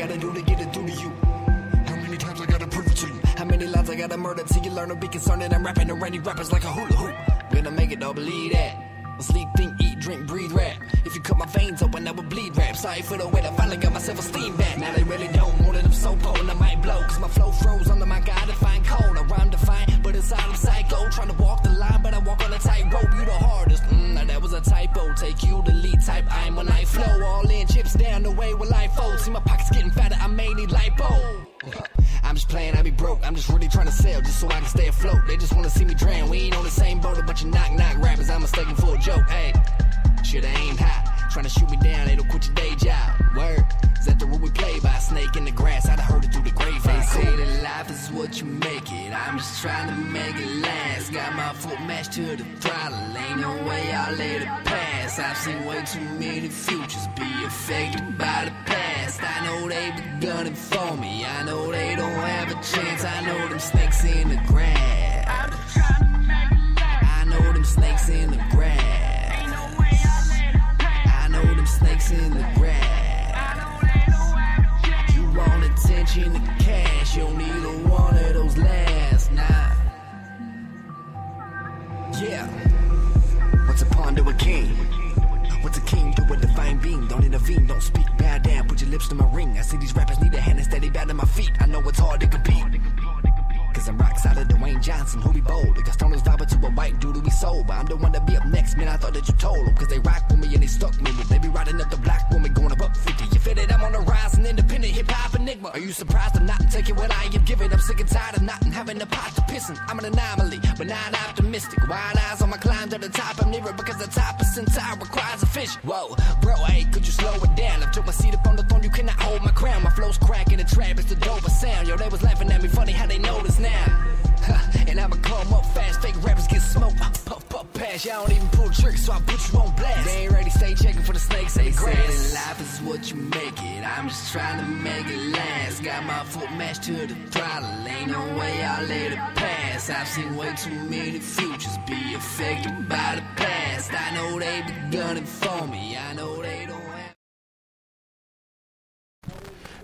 gotta do to get it through to you? How many times I gotta prove it to you? How many lives I gotta murder till you learn to be concerned that I'm rapping around these rappers like a hula hoop? When I make it, don't believe that. I sleep, think, eat, drink, breathe, rap. If you cut my veins open, I would bleed rap. Sorry for the way I finally got my self-esteem back. Now they really don't want it, I'm so potent, I might blow. Cause my flow froze under my God define cold. I rhyme define, but inside I'm psycho. Trying to walk the line, but I walk on a tightrope. You the hardest, now that was a typo. Take you the lead type, I'm when I flow. All in, chips down, the way will I fold. See my pockets getting fatter, I may need lipo. I'm just playing, I be broke. I'm just really trying to sell just so I can stay afloat. They just wanna see me drown. We ain't on the same boat, a bunch of knock-knock rappers. I'm mistaken for a joke, hey. Shoulda aimed high, trying to shoot me down, they don't quit your day job. Word, is that the rule we play by? Snake in the grass, I'd have heard it through the grapevine. They say that life is what you make it. I'm just trying to make it last. Got my foot mashed to the throttle. Ain't no way I'll let it pass. I've seen way too many futures be affected by the past. I know they be gunning for me. I know they don't have a chance. I know them snakes in the grass. I'm just trying to make it last. I know them snakes in the grass. Ain't no way I'll let it pass. I know them snakes in the grass. I know they don't have a chance. You want attention and cash. You'll need a one of those last. Nah. Yeah. What's a pawn to a king? What's a king do with a divine being? Don't intervene, don't speak, bow down, put your lips to my ring. I see these rappers need a hand and steady bow to my feet. I know it's hard to compete, cause I'm rock solid, Dwayne Johnson, who be bold. The Gastoners vibing to a white dude who be sober. I'm the one to be up next, man, I thought that you told them. Cause they rock with me and they stuck me with. They be riding up the block with me, going up 50. You feel it, I'm on the rise, an independent hip-hop enigma. Are you surprised I'm not taking what I am giving? I'm sick and tired of not having the pot to pissin'. I'm an anomaly, but not optimistic. Wide eyes on my climb to the top, I'm near it because the top percentile requires a fish. Whoa, bro, hey, could you slow it down? I took my seat up on the throne, you cannot hold my crown. My flow's cracking the trap, it's the dopest sound. Yo, they was laughing at me, funny how they notice now. And I'ma come up fast, fake rappers get smoked. Puff, puff, pass, y'all don't even pull the trigger, so I put you on blast. They ain't ready, stay checking for the snakes in the grass. They say that life is what you make it. I'm just trying to make it last. Got my foot mashed to the throttle. Ain't no way I'll let it pass. I've seen way too many futures be affected by the past. I know they be gunning for me. I know they don't have.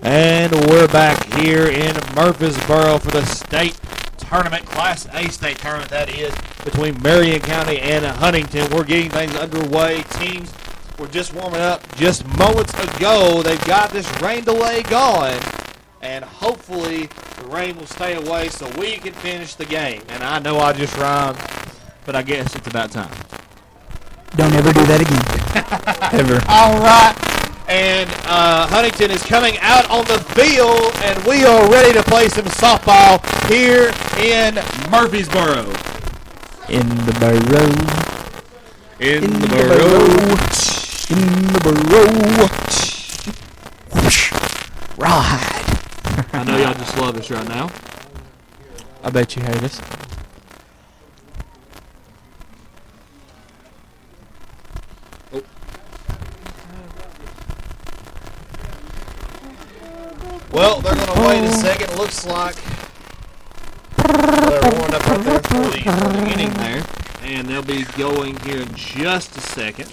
And we're back here in Murfreesboro for the state tournament, Class A state tournament, that is, between Marion County and Huntingdon. We're getting things underway. Teams were just warming up just moments ago. They've got this rain delay going, and hopefully the rain will stay away so we can finish the game. And I know I just rhymed, but I guess it's about time. Don't ever do that again. Ever. All right. And Huntingdon is coming out on the field, and we are ready to play some softball here in Murfreesboro. In the borough. In the borough. In the borough. Whoosh. Ride. I know y'all just love us right now. I bet you hate us. Well, they're going to wait a second. Looks like they're warming up right there for the inning there. And they'll be going here in just a second.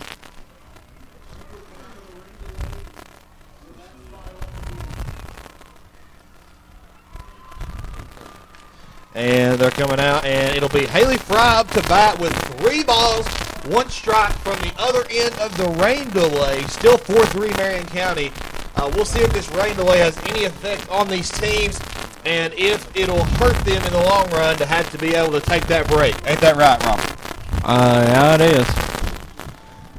And they're coming out, and it'll be Haley Fry up to bat with 3 balls, 1 strike from the other end of the rain delay. Still 4-3 Marion County. We'll see if this rain delay has any effect on these teams and if it'll hurt them in the long run to have to be able to take that break. Ain't that right, Rob? Yeah, it is.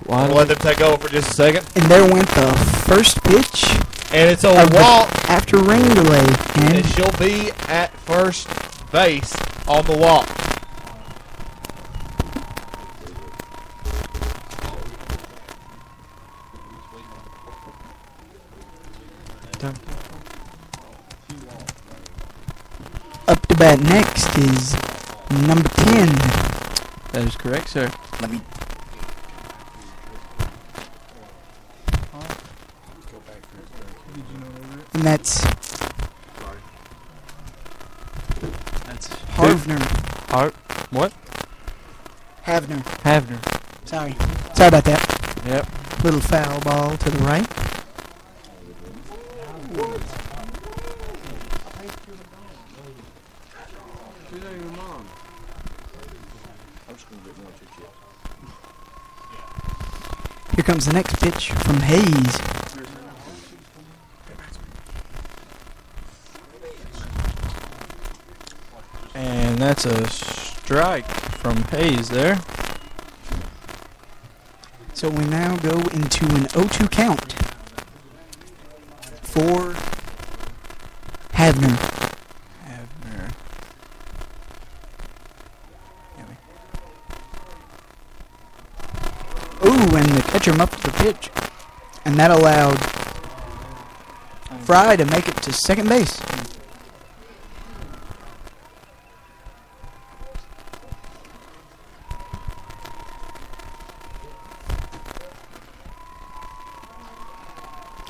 We'll let them take over for just a second. And there went the first pitch. And it's a walk. After rain delay. And she'll be at first base on the walk. Up to bat next is number 10. That is correct, sir. Let me. And that's Havner. What? Havner. Sorry about that. Yep. Little foul ball to the right. Here comes the next pitch from Hayes. And that's a strike from Hayes there. So we now go into an 0-2 count for Havner. Havner. Ooh, and the catcher muffed the pitch. And that allowed Fry to make it to second base.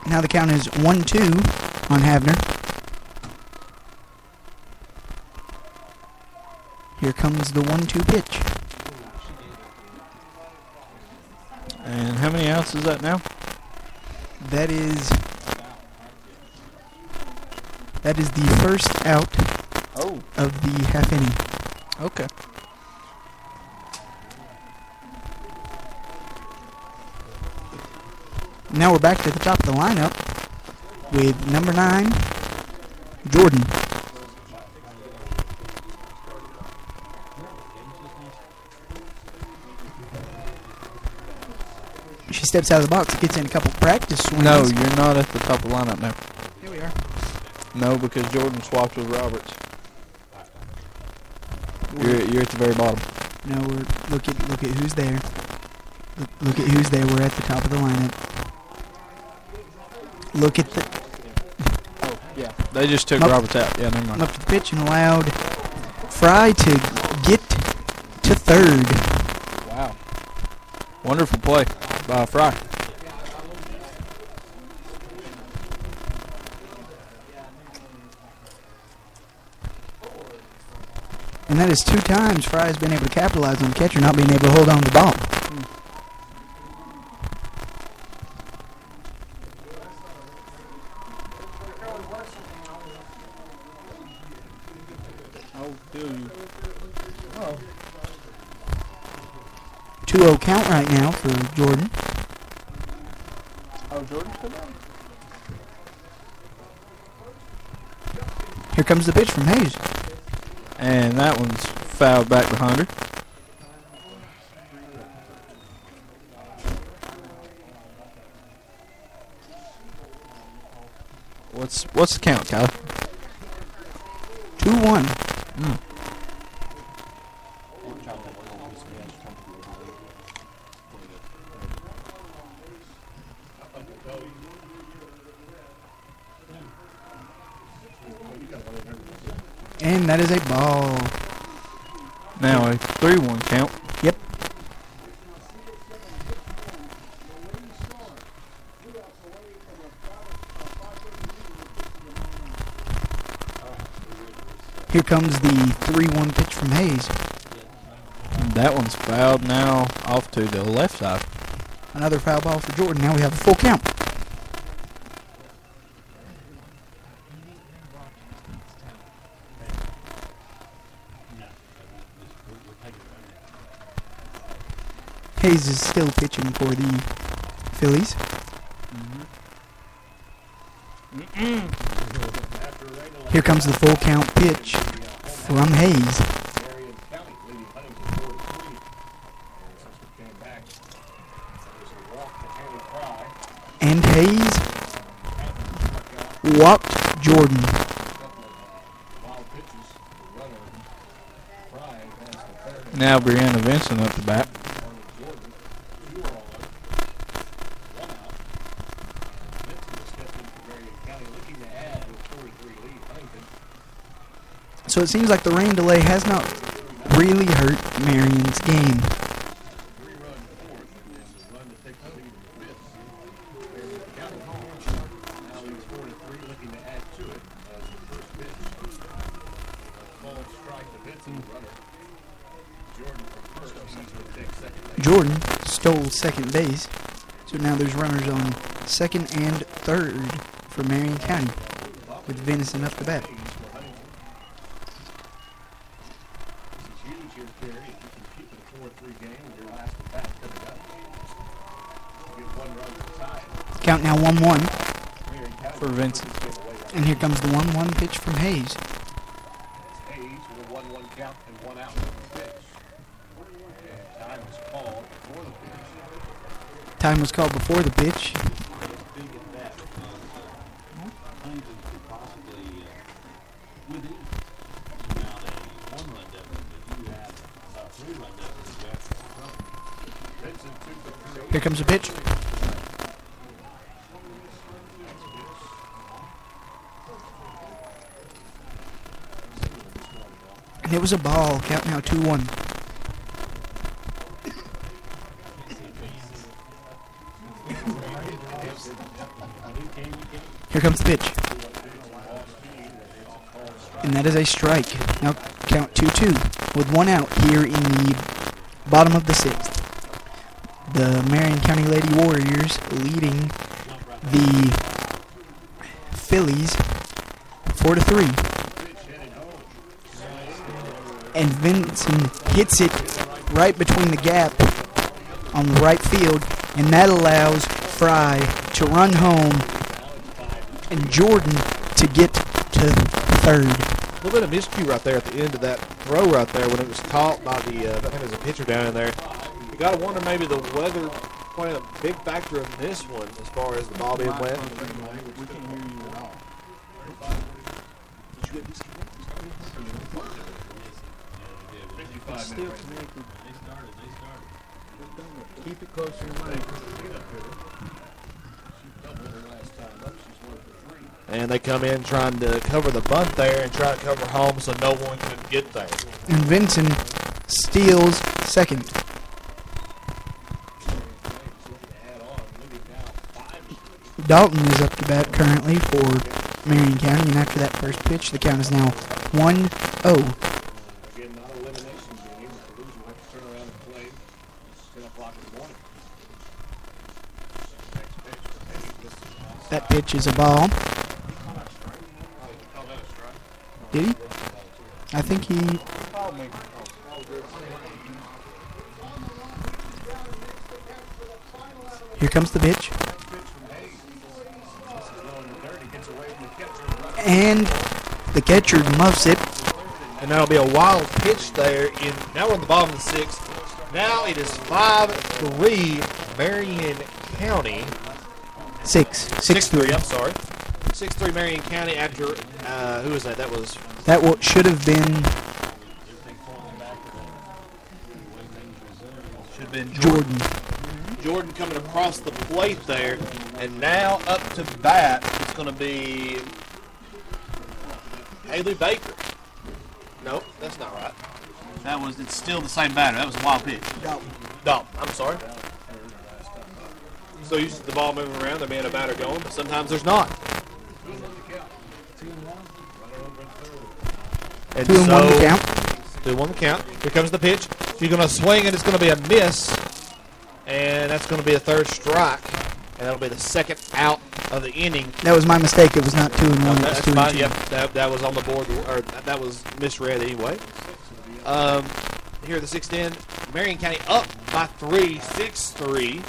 Now the count is 1-2 on Havner. Here comes the 1-2 pitch. And how many outs is that now? That is the first out of the half inning. Okay. Now we're back to the top of the lineup with number 9, Jordan. She steps out of the box, gets in a couple practice swings. No, you're not at the top of the lineup now. Here we are. No, because Jordan swapped with Roberts. You're at the very bottom. No, look at who's there. Look at who's there. We're at the top of the lineup. Look at the Yeah. They just took Roberts out. Yeah, never mind. up to the pitch and allowed Fry to get to third. Wow. Wonderful play by Fry. And that is 2 times Fry's been able to capitalize on the catcher not being able to hold on to the ball. Oh, do you? 2-0 count right now for Jordan. Oh, Jordan's still on? Here comes the pitch from Hayes. And that one's fouled back behind her. What's the count, Kyler? 2-1. And that is a ball. Now a 3-1 count. Yep. Here comes the 3-1 pitch from Hayes. That one's fouled now off to the left side. Another foul ball for Jordan. Now we have a full count. Hayes is still pitching for the Phillies. Here comes the full count pitch from Hayes. And Hayes walked Jordan. Now Brianna Vincent up the bat. So it seems like the rain delay has not really hurt Marion's game. Jordan stole second base, so now there's runners on second and third for Marion County with Venison up the bat. Count now 1-1. For Vincent. And here comes the 1-1 pitch from Hayes. Hayes with a 1-1 count and 1 out for the pitch. Time was called before the pitch. Time was called before the pitch. Here comes the pitch. And it was a ball. Count now 2-1. Here comes the pitch. And that is a strike. Now count 2-2 with 1 out here in the bottom of the 6th. The Marion County Lady Warriors leading the Phillies 4-3. And Vincent hits it right between the gap on the right field, and that allows Fry to run home and Jordan to get to third. A little bit of miscue right there at the end of that throw right there when it was caught by the, I think there was a pitcher down in there. You got to wonder maybe the weather playing a big factor in this one as far as the ball being wet. We can't hear you at all. Still connected. Keep it close to your mic. And they come in trying to cover the bunt there and try to cover home so no one could get there. And Vincent steals second. Dalton is up to bat currently for Marion County, and after that first pitch, the count is now 1-0. Again, not an elimination game. If the loser wants to turn around and play, it's 10 o'clock in the morning. That pitch is a ball. Did he? I think he... Here comes the pitch. And the catcher muffs it. And that'll be a wild pitch there. Now we're in the bottom of the 6th. Now it is 5-3 Marion County. 6-3. I'm sorry. 6-3 Marion County after, who was that? That should have been Jordan. Jordan coming across the plate there. And now up to bat, it's going to be Haley Baker. Nope, that's not right. It's still the same batter. That was a wild pitch. Dalton, I'm sorry. So used to the ball moving around, there being a batter going, but sometimes there's not. And 2-1 the count. 2-1 the count. Here comes the pitch. You're going to swing, and it's going to be a miss. And that's going to be a third strike. And that'll be the second out of the inning. That was my mistake. It was not 2-1. It was That's 2-2. fine. Yep, that was on the board, or that was misread anyway. Here at the 6th inning, Marion County up by 3, 6-3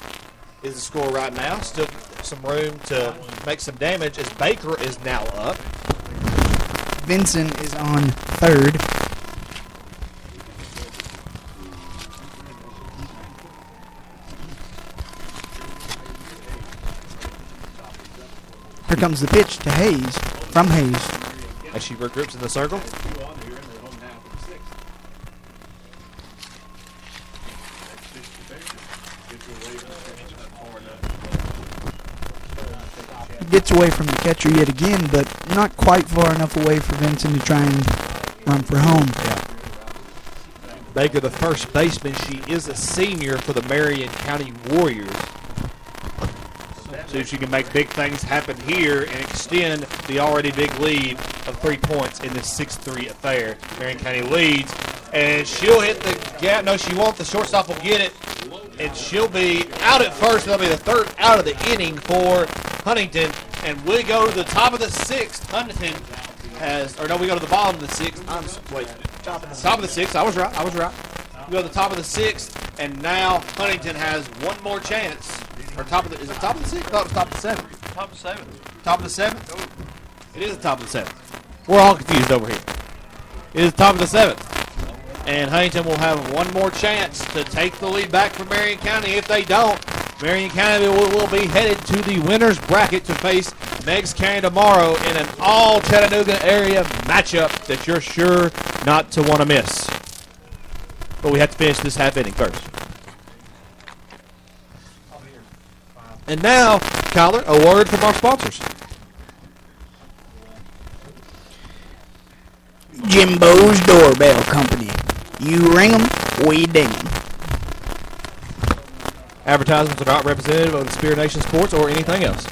is the score right now. Still some room to make some damage as Baker is now up. Vincent is on third. Here comes the pitch to Hayes, from Hayes. As she regroups in the circle. Gets away from the catcher yet again, but not quite far enough away for Vincent to try and run for home. Baker, the first baseman, she is a senior for the Marion County Warriors. So she can make big things happen here and extend the already big lead of 3 points in this 6-3 affair. Marion County leads, and she'll hit the gap. No, she won't. The shortstop will get it, and she'll be out at first. That'll be the third out of the inning for Huntingdon, and we go to the top of the 6th. Huntingdon has, or no, we go to the bottom of the 6th. Top of the 6th. I was right. We go to the top of the 6th, and now Huntingdon has one more chance Or top of the, is it top of the 6th? I thought it was top of the 7th. Top of 7th. Top of the 7th? It is the top of the 7th. We're all confused over here. It is the top of the 7th. And Huntingdon will have one more chance to take the lead back from Marion County. If they don't, Marion County will be headed to the winner's bracket to face Meigs County tomorrow in an all-Chattanooga area matchup that you're sure not to want to miss. But we have to finish this half inning first. And now, Kyler, a word from our sponsors. Jimbo's Doorbell Company. You ring 'em, we ding 'em. Advertisements are not representative of Spear Nation Sports or anything else.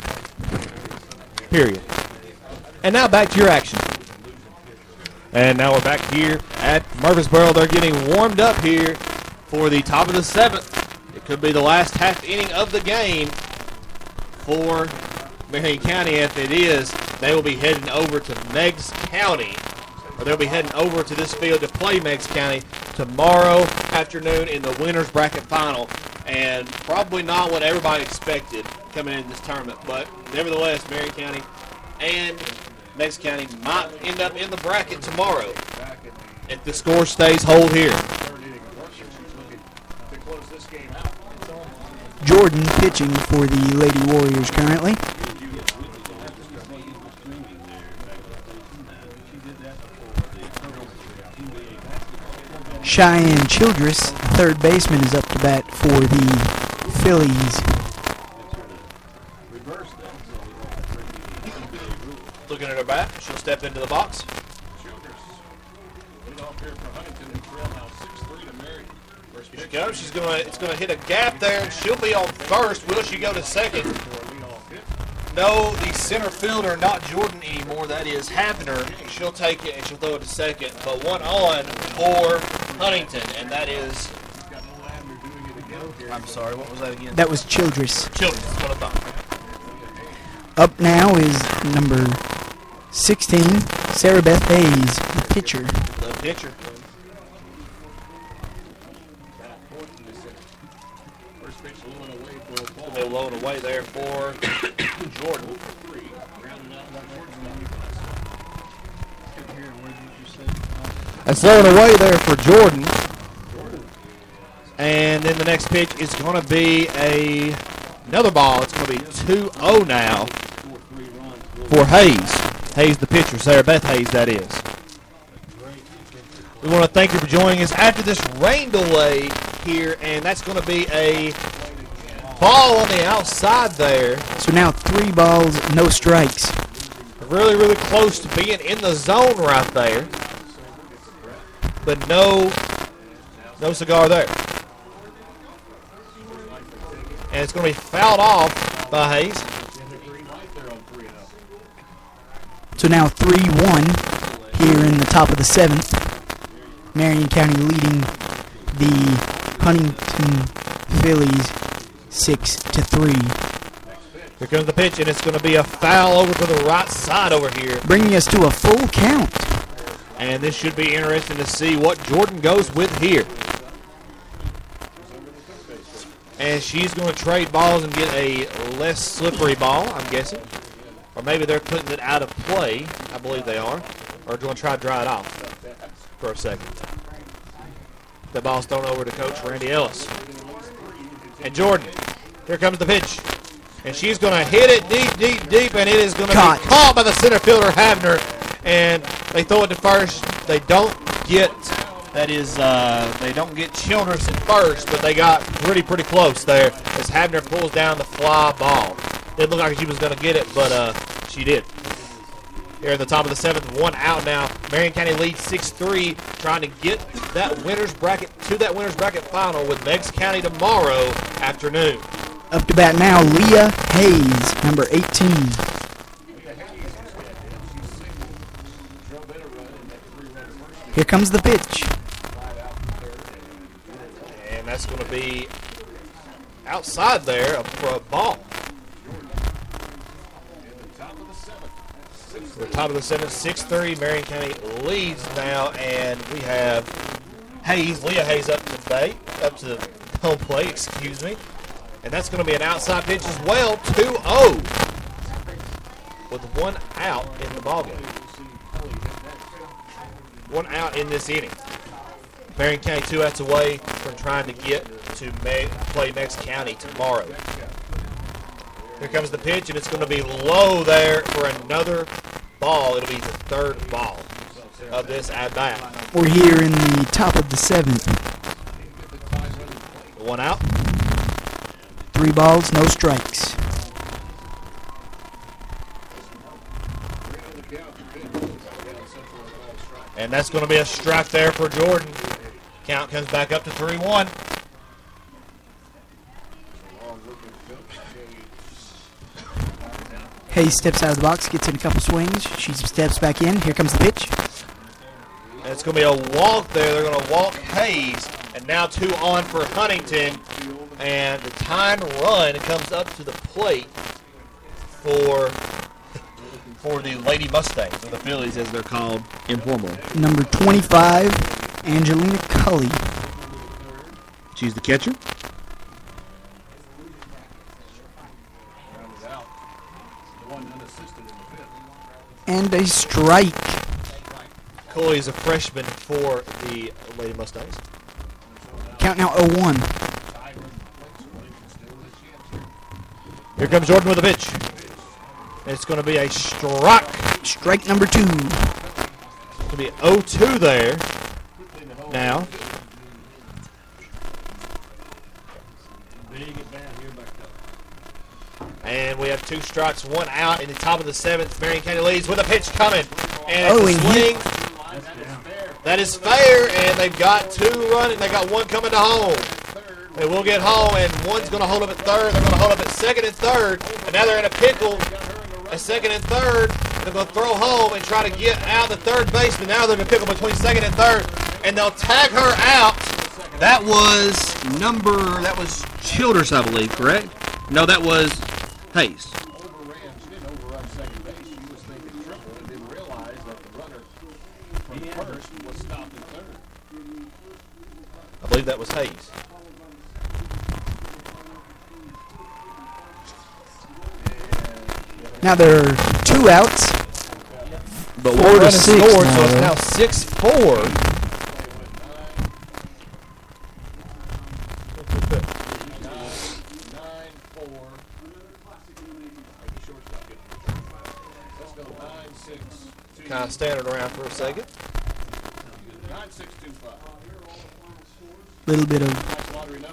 Period. And now back to your action. And now we're back here at Murfreesboro. They're getting warmed up here for the top of the 7th. It could be the last half inning of the game for Marion County. If it is, they will be heading over to Meigs County. Or they'll be heading over to this field to play Meigs County tomorrow afternoon in the winner's bracket final. And probably not what everybody expected coming into this tournament. But nevertheless, Marion County and Meigs County might end up in the bracket tomorrow if the score stays whole here. Jordan pitching for the Lady Warriors currently. Cheyenne Childress, third baseman, is up to bat for the Phillies. Looking at her bat, she'll step into the box. Here she goes. It's gonna hit a gap there, and she'll be on first. Will she go to second? No, the center fielder, not Jordan anymore. That is Havner. She'll take it and she'll throw it to second. But one on for Huntingdon, and that is. I'm sorry, what was that again? That was Childress. Childress, that's what I thought. Up now is number 16, Sarah Beth Hayes, the pitcher. The pitcher. They're low and away there for Jordan. That's low and away there for Jordan. And then the next pitch is going to be another ball. It's going to be 2-0 now for Hayes. Hayes, the pitcher. Sarah Beth Hayes, that is. We want to thank you for joining us after this rain delay here, and that's going to be a ball on the outside there. So now 3 balls, no strikes. Really, really close to being in the zone right there. But no cigar there. And it's going to be fouled off by Hayes. So now 3-1 here in the top of the 7th. Marion County leading the Huntingdon Phillies 6-3. Here comes the pitch, and it's going to be a foul over to the right side over here. Bringing us to a full count. And this should be interesting to see what Jordan goes with here. And she's going to trade balls and get a less slippery ball, I'm guessing. Or maybe they're putting it out of play. I believe they are. Or going to try to dry it off for a second. The ball's thrown over to Coach Randy Ellis. And Jordan, here comes the pitch. And she's going to hit it deep, and it is going to be caught by the center fielder, Havner. And they throw it to first. They don't get, they don't get Childress at first, but they got pretty close there as Havner pulls down the fly ball. It looked like she was going to get it, but she did. Here at the top of the 7th, 1 out now. Marion County leads 6-3, trying to get that winner's bracket final with Meigs County tomorrow afternoon. Up to bat now, Leah Hayes, number 18. Here comes the pitch. And that's going to be outside there for a ball. The top of the 7th, 6-3. Marion County leads now, and we have Hayes, Leah Hayes up to home plate, excuse me. And that's going to be an outside pitch as well, 2-0. With one out in the ballgame. One out in this inning. Marion County 2 outs away from trying to get to play Meigs County tomorrow. Here comes the pitch, and it's going to be low there for another ball. It'll be the third ball of this at-bat. We're here in the top of the 7th. One out. 3 balls, no strikes. And that's going to be a strike there for Jordan. Count comes back up to 3-1. Hayes steps out of the box, gets in a couple swings. She steps back in. Here comes the pitch. And it's going to be a walk there. They're going to walk Hayes. And now 2 on for Huntingdon. And the tying run comes up to the plate for the Lady Mustangs, or the Phillies as they're called informally. Number 25, Angelina Cully. She's the catcher. And a strike. Cully is a freshman for the Lady Mustangs. Count now 0-1. Here comes Jordan with a pitch. It's going to be a strike. Strike number 2. It's going to be 0-2 there. Now. And we have 2 strikes, 1 out in the top of the 7th. Marion County leads with a pitch coming. And it's a swing. That is fair, and they've got 2 running. They got 1 coming to home. They will get home, and one's going to hold up at third. They're going to hold up at second and third. And now they're in a pickle at second and third. They're going to throw home and try to get out the third baseman. Now they're in a pickle between second and third. And they'll tag her out. That was Childers, I believe, correct? No, that was Hayes. I believe that was Hayes. Now there are 2 outs. But 4 one to run 6 scored, so now, it's though. now 6-4. Kind of standing around for a second. Little bit of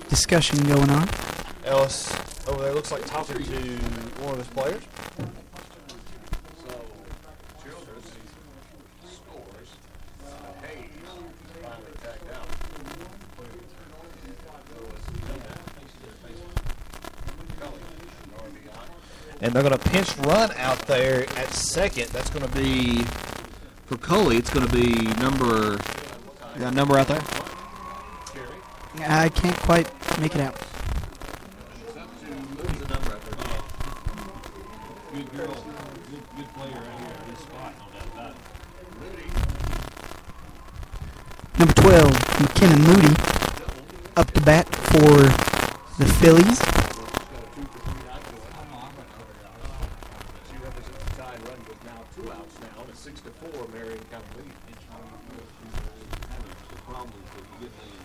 discussion going on. Ellis over there looks like talking to one of his players. And they're going to pinch run out there at second. That's going to be, for Coley, it's going to be number, you got a number out there? I can't quite make it out. Who's the number out there? Good girl, good player out here in this spot, no doubt about it. Number 12, McKenna Moody, up to bat for the Phillies.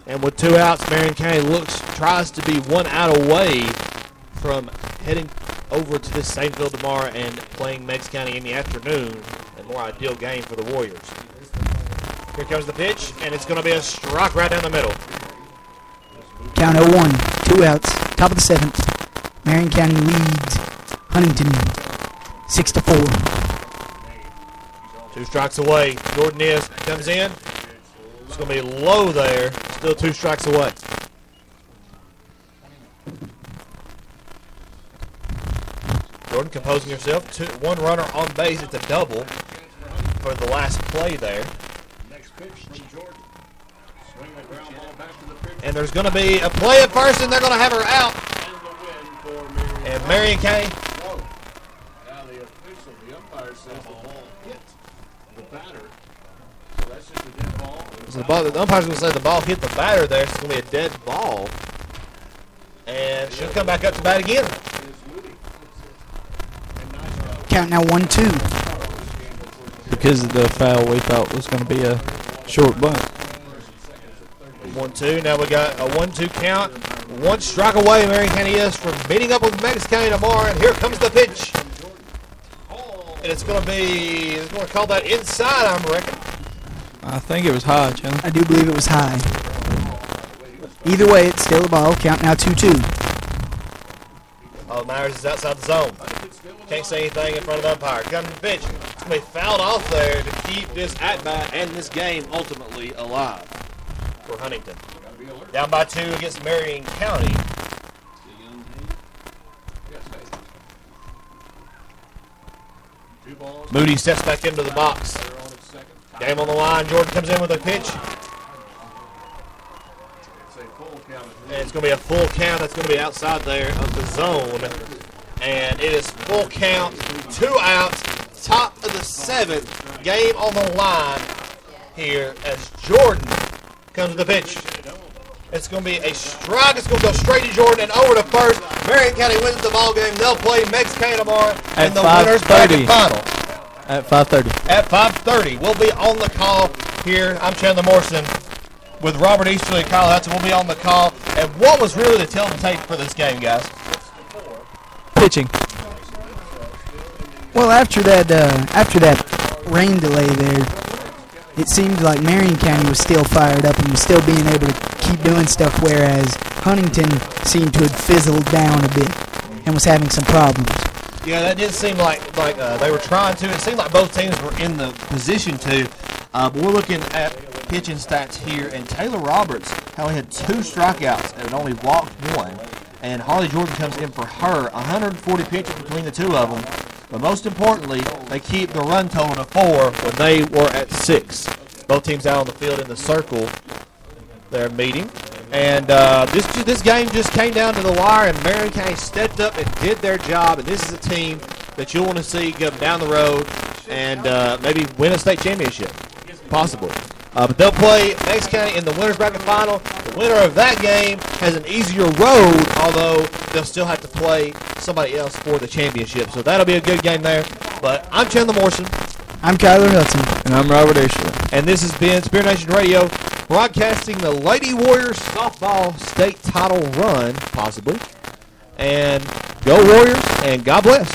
And with 2 outs, Marion County tries to be 1 out away from heading over to this same field tomorrow and playing Meigs County in the afternoon. A more ideal game for the Warriors. Here comes the pitch, and it's going to be a strike right down the middle. Count 0-1, 2 outs, top of the 7th. Marion County leads Huntingdon 6-4. 2 strikes away. Jordan comes in. It's going to be low there. Still 2 strikes away. Jordan composing herself. 1 runner on base. It's a double for the last play there. And there's going to be a play at first, and they're going to have her out. And Marion County. Now the umpire says the ball hit the batter. So that's just a dead ball. So the umpire's going to say the ball hit the batter there. So it's going to be a dead ball. And she'll come back up to bat again. Count now 1-2. Because of the foul, we thought was going to be a short bunt. 1-2. Now we got a 1-2 count. One strike away, Marion County is from meeting up with Memphis County tomorrow. And here comes the pitch. And it's going to call that inside, I'm reckon. I think it was high, Chandler. I do believe it was high. Either way, it's still a ball. Count now 2-2. Oh, Myers is outside the zone. Can't say anything in front of the umpire. Coming to the pitch. It's going to be fouled off there to keep this at-bat and this game ultimately alive for Huntingdon. Down by 2 against Marion County. Moody steps back into the box. Game on the line. Jordan comes in with a pitch. And it's going to be a full count. It's going to be outside there of the zone. And it is full count, 2 outs, top of the 7th. Game on the line here as Jordan comes to the pitch. It's going to be a strike. It's going to go straight to Jordan and over to first. Marion County wins the ball game. They'll play Memphis County tomorrow in the winners bracket final. At 5:30. At 5:30. We'll be on the call here. I'm Chandler Morrison with Robert Easterly and Kyle Hudson. We'll be on the call. And what was really the telling tape for this game, guys? Pitching. Well, after that rain delay there, it seemed like Marion County was still fired up and was still being able to keep doing stuff, whereas Huntingdon seemed to have fizzled down a bit and was having some problems. Yeah, that did seem like they were trying to. It seemed like both teams were in the position to. But we're looking at pitching stats here, and Taylor Roberts only had 2 strikeouts and only walked 1. And Harley Jordan comes in for her. 140 pitches between the two of them. But most importantly, they keep the run total to 4 when they were at 6. Both teams out on the field in the circle. They're meeting. And this game just came down to the wire, and Marion County stepped up and did their job. And this is a team that you'll want to see go down the road and maybe win a state championship, possibly. But they'll play Memphis County in the winners bracket final. The winner of that game has an easier road, although they'll still have to play somebody else for the championship. So that'll be a good game there. But I'm Chandler Morrison. I'm Kyler Hudson. And I'm Robert Ashley. And this has been Spirit Nation Radio, broadcasting the Lady Warriors softball state title run, possibly. And go Warriors, and God bless.